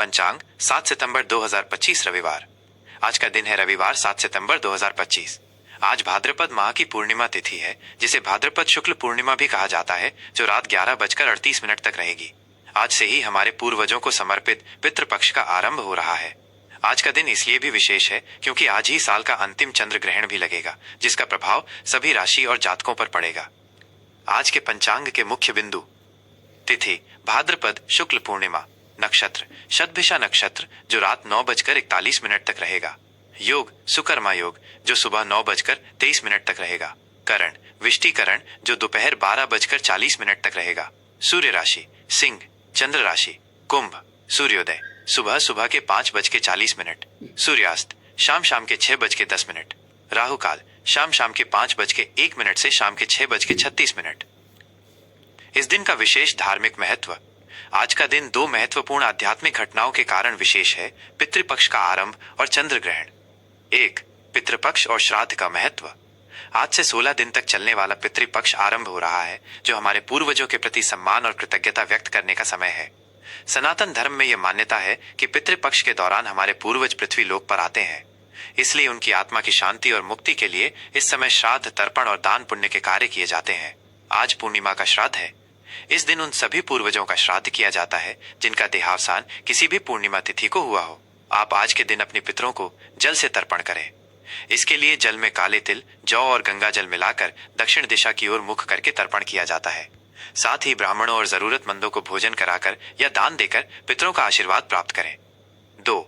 पंचांग 7 सितंबर 2025 रविवार। आज का दिन है रविवार 7 सितंबर 2025। आज भाद्रपद माह की पूर्णिमा तिथि है, जिसे भाद्रपद शुक्ल पूर्णिमा भी कहा जाता है, जो रात 11:38 तक रहेगी। आज से ही हमारे पूर्वजों को समर्पित पितृपक्ष का आरंभ हो रहा है। आज का दिन इसलिए भी विशेष है क्योंकि आज ही साल का अंतिम चंद्र ग्रहण भी लगेगा, जिसका प्रभाव सभी राशि और जातकों पर पड़ेगा। आज के पंचांग के मुख्य बिंदु: तिथि भाद्रपद शुक्ल पूर्णिमा, नक्षत्र शतभिषा नक्षत्र, जो रात 9:41 तक रहेगा। योग सुकर्मा योग, जो सुबह 9:23 तक रहेगा। करण विष्टिकरण, जो दोपहर 12:40 तक रहेगा। सूर्य राशि सिंह, चंद्र राशि कुंभ, सूर्योदय सुबह सुबह के 5:40, सूर्यास्त शाम शाम के 6:10, राहु काल शाम शाम के 5:01 से शाम के 6:36। इस दिन का विशेष धार्मिक महत्व: आज का दिन दो महत्वपूर्ण आध्यात्मिक घटनाओं के कारण विशेष है: पितृपक्ष का आरंभ और चंद्र ग्रहण। 1. पितृपक्ष और श्राद्ध का महत्व। आज से 16 दिन तक चलने वाला पितृपक्ष आरंभ हो रहा है, जो हमारे पूर्वजों के प्रति सम्मान और कृतज्ञता व्यक्त करने का समय है। सनातन धर्म में यह मान्यता है कि पितृपक्ष के दौरान हमारे पूर्वज पृथ्वी लोक पर आते हैं, इसलिए उनकी आत्मा की शांति और मुक्ति के लिए इस समय श्राद्ध, तर्पण और दान पुण्य के कार्य किए जाते हैं। आज पूर्णिमा का श्राद्ध है। इस दिन उन सभी पूर्वजों का श्राद्ध किया जाता है जिनका देहावसान किसी भी पूर्णिमा तिथि को हुआ हो। आप आज के दिन अपने पितरों को जल से तर्पण करें। इसके लिए जल में काले तिल, जौ और गंगा जल मिलाकर दक्षिण दिशा की ओर मुख करके तर्पण किया जाता है। साथ ही ब्राह्मणों और जरूरतमंदों को भोजन कराकर या दान देकर पितरों का आशीर्वाद प्राप्त करें। 2.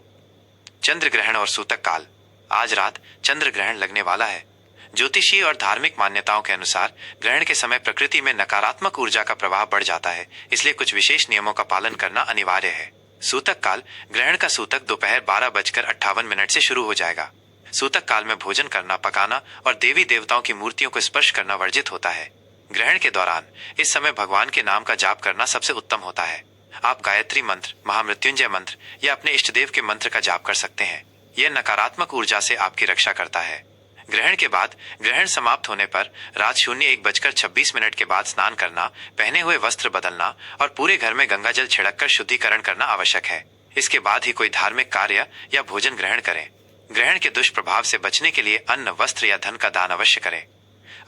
चंद्र ग्रहण और सूतक काल। आज रात चंद्र ग्रहण लगने वाला है। ज्योतिषीय और धार्मिक मान्यताओं के अनुसार ग्रहण के समय प्रकृति में नकारात्मक ऊर्जा का प्रभाव बढ़ जाता है, इसलिए कुछ विशेष नियमों का पालन करना अनिवार्य है। सूतक काल ग्रहण का सूतक दोपहर 12:58 से शुरू हो जाएगा। सूतक काल में भोजन करना, पकाना और देवी देवताओं की मूर्तियों को स्पर्श करना वर्जित होता है। ग्रहण के दौरान इस समय भगवान के नाम का जाप करना सबसे उत्तम होता है। आप गायत्री मंत्र, महामृत्युंजय मंत्र या अपने इष्टदेव के मंत्र का जाप कर सकते हैं। यह नकारात्मक ऊर्जा से आपकी रक्षा करता है। ग्रहण के बाद ग्रहण समाप्त होने पर रात 01:26 के बाद स्नान करना, पहने हुए वस्त्र बदलना और पूरे घर में गंगा जल छिड़ककर शुद्धिकरण करना आवश्यक है। इसके बाद ही कोई धार्मिक कार्य या भोजन ग्रहण करें। ग्रहण के दुष्प्रभाव से बचने के लिए अन्न, वस्त्र या धन का दान अवश्य करें।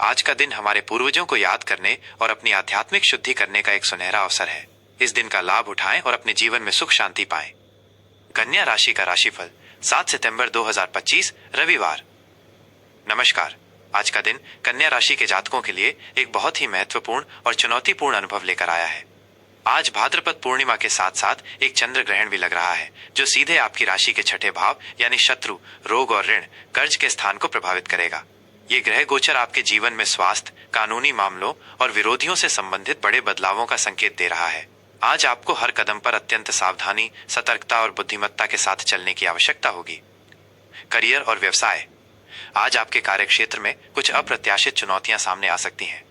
आज का दिन हमारे पूर्वजों को याद करने और अपनी आध्यात्मिक शुद्धि करने का एक सुनहरा अवसर है। इस दिन का लाभ उठाएं और अपने जीवन में सुख शांति पाएं। कन्या राशि का राशिफल 7 सितंबर 2025 रविवार। नमस्कार। आज का दिन कन्या राशि के जातकों के लिए एक बहुत ही महत्वपूर्ण और चुनौतीपूर्ण अनुभव लेकर आया है। आज भाद्रपद पूर्णिमा के साथ साथ एक चंद्र ग्रहण भी लग रहा है, जो सीधे आपकी राशि के छठे भाव यानी शत्रु, रोग और ऋण, कर्ज के स्थान को प्रभावित करेगा। ये ग्रह गोचर आपके जीवन में स्वास्थ्य, कानूनी मामलों और विरोधियों से संबंधित बड़े बदलावों का संकेत दे रहा है। आज आपको हर कदम पर अत्यंत सावधानी, सतर्कता और बुद्धिमत्ता के साथ चलने की आवश्यकता होगी। करियर और व्यवसाय। आज आपके कार्यक्षेत्र में कुछ अप्रत्याशित चुनौतियां सामने आ सकती हैं।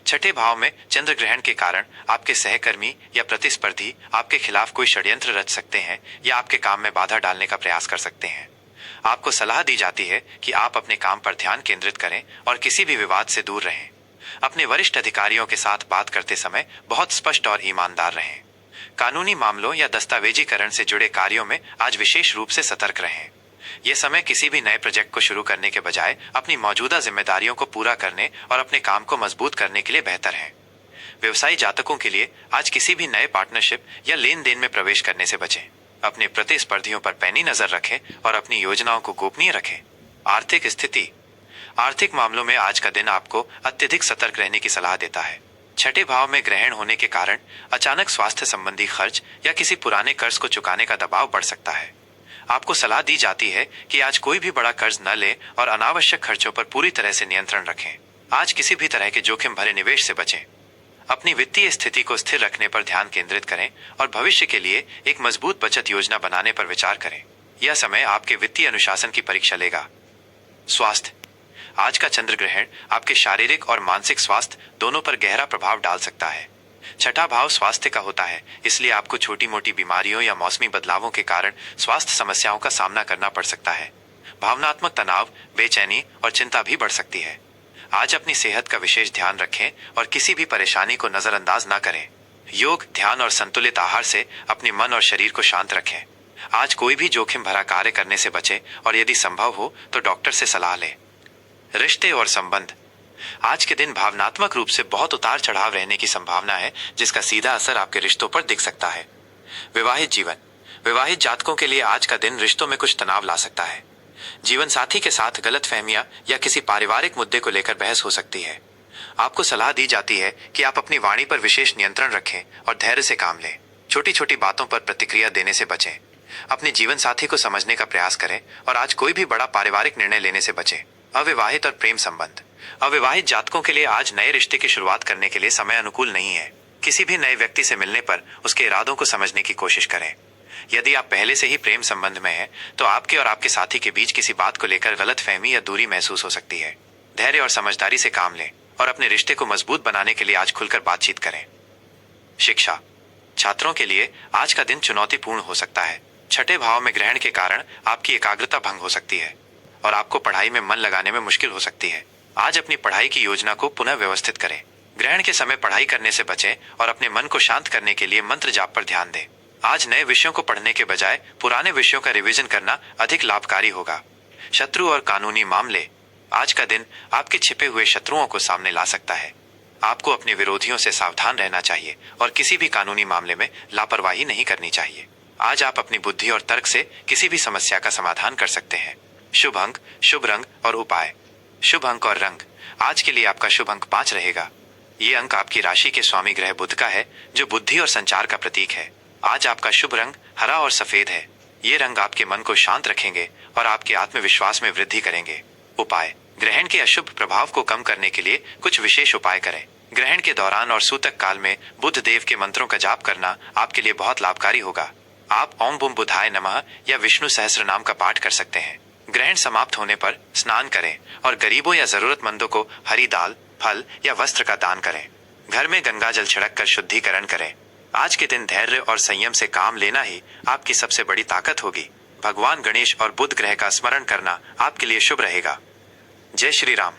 छठे भाव में चंद्र ग्रहण के कारण आपके सहकर्मी या प्रतिस्पर्धी आपके खिलाफ कोई षड्यंत्र रच सकते हैं या आपके काम में बाधा डालने का प्रयास कर सकते हैं। आपको सलाह दी जाती है कि आप अपने काम पर ध्यान केंद्रित करें और किसी भी विवाद से दूर रहें। अपने वरिष्ठ अधिकारियों के साथ बात करते समय बहुत स्पष्ट और ईमानदार रहें। कानूनी मामलों या दस्तावेजीकरण से जुड़े कार्यों में आज विशेष रूप से सतर्क रहें। यह समय किसी भी नए प्रोजेक्ट को शुरू करने के बजाय अपनी मौजूदा जिम्मेदारियों को पूरा करने और अपने काम को मजबूत करने के लिए बेहतर है। व्यवसायी जातकों के लिए आज किसी भी नए पार्टनरशिप या लेन देन में प्रवेश करने से बचें। अपने प्रतिस्पर्धियों पर पैनी नजर रखें और अपनी योजनाओं को गोपनीय रखें। आर्थिक स्थिति। आर्थिक मामलों में आज का दिन आपको अत्यधिक सतर्क रहने की सलाह देता है। छठे भाव में ग्रहण होने के कारण अचानक स्वास्थ्य संबंधी खर्च या किसी पुराने कर्ज को चुकाने का दबाव बढ़ सकता है। आपको सलाह दी जाती है कि आज कोई भी बड़ा कर्ज न लें और अनावश्यक खर्चों पर पूरी तरह से नियंत्रण रखें। आज किसी भी तरह के जोखिम भरे निवेश से बचें। अपनी वित्तीय स्थिति को स्थिर रखने पर ध्यान केंद्रित करें और भविष्य के लिए एक मजबूत बचत योजना बनाने पर विचार करें। यह समय आपके वित्तीय अनुशासन की परीक्षा लेगा। स्वास्थ्य। आज का चंद्र ग्रहण आपके शारीरिक और मानसिक स्वास्थ्य दोनों पर गहरा प्रभाव डाल सकता है। छठा भाव स्वास्थ्य का होता है, इसलिए आपको छोटी मोटी बीमारियों या मौसमी बदलावों के कारण स्वास्थ्य समस्याओं का सामना करना पड़ सकता है। भावनात्मक तनाव, बेचैनी और चिंता भी बढ़ सकती है। आज अपनी सेहत का विशेष ध्यान रखें और किसी भी परेशानी को नजरअंदाज न करें। योग, ध्यान और संतुलित आहार से अपने मन और शरीर को शांत रखें। आज कोई भी जोखिम भरा कार्य करने से बचे और यदि संभव हो तो डॉक्टर से सलाह लें। रिश्ते और संबंध। आज के दिन भावनात्मक रूप से बहुत उतार चढ़ाव रहने की संभावना है, जिसका सीधा असर आपके रिश्तों पर दिख सकता है। विवाहित जीवन। विवाहित जातकों के लिए आज का दिन रिश्तों में कुछ तनाव ला सकता है। जीवन साथी के साथ गलतफहमियां या किसी पारिवारिक मुद्दे को लेकर बहस हो सकती है। आपको सलाह दी जाती है कि आप अपनी वाणी पर विशेष नियंत्रण रखें और धैर्य से काम लें। छोटी छोटी बातों पर प्रतिक्रिया देने से बचें। अपने जीवन साथी को समझने का प्रयास करें और आज कोई भी बड़ा पारिवारिक निर्णय लेने से बचें। अविवाहित और प्रेम संबंध। अविवाहित जातकों के लिए आज नए रिश्ते की शुरुआत करने के लिए समय अनुकूल नहीं है। किसी भी नए व्यक्ति से मिलने पर उसके इरादों को समझने की कोशिश करें। यदि आप पहले से ही प्रेम संबंध में हैं, तो आपके और आपके साथी के बीच किसी बात को लेकर गलतफहमी या दूरी महसूस हो सकती है। धैर्य और समझदारी से काम लें और अपने रिश्ते को मजबूत बनाने के लिए आज खुलकर बातचीत करें। शिक्षा। छात्रों के लिए आज का दिन चुनौतीपूर्ण हो सकता है। छठे भाव में ग्रहण के कारण आपकी एकाग्रता भंग हो सकती है और आपको पढ़ाई में मन लगाने में मुश्किल हो सकती है। आज अपनी पढ़ाई की योजना को पुनः व्यवस्थित करें। ग्रहण के समय पढ़ाई करने से बचें और अपने मन को शांत करने के लिए मंत्र जाप पर ध्यान दें। आज नए विषयों को पढ़ने के बजाय पुराने विषयों का रिवीजन करना अधिक लाभकारी होगा। शत्रु और कानूनी मामले। आज का दिन आपके छिपे हुए शत्रुओं को सामने ला सकता है। आपको अपने विरोधियों से सावधान रहना चाहिए और किसी भी कानूनी मामले में लापरवाही नहीं करनी चाहिए। आज आप अपनी बुद्धि और तर्क से किसी भी समस्या का समाधान कर सकते हैं। शुभ अंक, शुभ रंग और उपाय। शुभ अंक और रंग। आज के लिए आपका शुभ अंक 5 रहेगा। ये अंक आपकी राशि के स्वामी ग्रह बुध का है, जो बुद्धि और संचार का प्रतीक है। आज आपका शुभ रंग हरा और सफेद है। ये रंग आपके मन को शांत रखेंगे और आपके आत्मविश्वास में वृद्धि करेंगे। उपाय। ग्रहण के अशुभ प्रभाव को कम करने के लिए कुछ विशेष उपाय करें। ग्रहण के दौरान और सूतक काल में बुध देव के मंत्रों का जाप करना आपके लिए बहुत लाभकारी होगा। आप ओम बुम बुधाय नमः या विष्णु सहस्त्र नाम का पाठ कर सकते हैं। ग्रहण समाप्त होने पर स्नान करें और गरीबों या जरूरतमंदों को हरी दाल, फल या वस्त्र का दान करें। घर में गंगा जल छिड़क कर शुद्धिकरण करें। आज के दिन धैर्य और संयम से काम लेना ही आपकी सबसे बड़ी ताकत होगी। भगवान गणेश और बुध ग्रह का स्मरण करना आपके लिए शुभ रहेगा। जय श्री राम।